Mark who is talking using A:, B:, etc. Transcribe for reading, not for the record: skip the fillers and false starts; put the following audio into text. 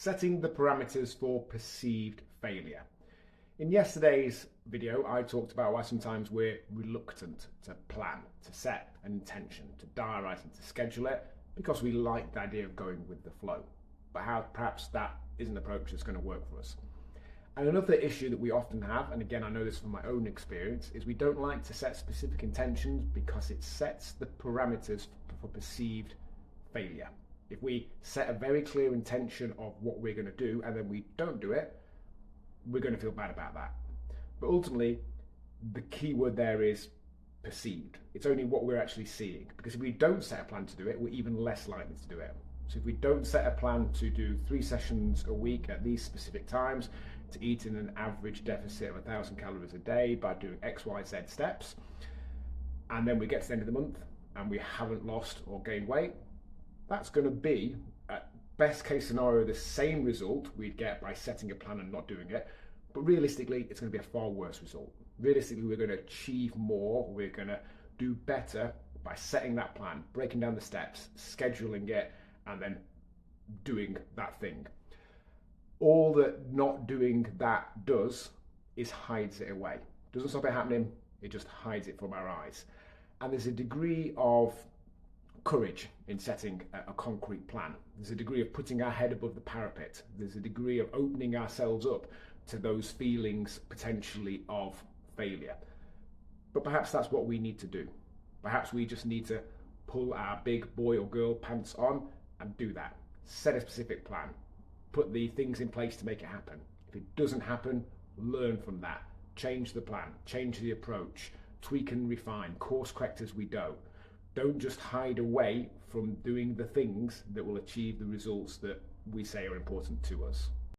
A: setting the parameters for perceived failure. In yesterday's video, I talked about why sometimes we're reluctant to plan, to set an intention, to diarise and to schedule it, because we like the idea of going with the flow, but how perhaps that isn't an approach that's going to work for us. And another issue that we often have, and again I know this from my own experience, is we don't like to set specific intentions because it sets the parameters for perceived failure. If we set a very clear intention of what we're going to do and then we don't do it, we're going to feel bad about that. But ultimately, the key word there is perceived. It's only what we're actually seeing, because if we don't set a plan to do it, we're even less likely to do it. So if we don't set a plan to do 3 sessions a week at these specific times, to eat in an average deficit of 1,000 calories a day by doing X, Y, Z steps, and then we get to the end of the month and we haven't lost or gained weight, that's going to be, at best case scenario, the same result we'd get by setting a plan and not doing it. But realistically, it's going to be a far worse result. Realistically, we're going to achieve more, we're going to do better by setting that plan, breaking down the steps, scheduling it, and then doing that thing. All that not doing that does is hides it away. Doesn't stop it happening, it just hides it from our eyes. And there's a degree of courage in setting a concrete plan. There's a degree of putting our head above the parapet. There's a degree of opening ourselves up to those feelings potentially of failure. But perhaps that's what we need to do. Perhaps we just need to pull our big boy or girl pants on and do that. Set a specific plan. Put the things in place to make it happen. If it doesn't happen, learn from that. Change the plan, change the approach, tweak and refine, course correct as we go. Don't just hide away from doing the things that will achieve the results that we say are important to us.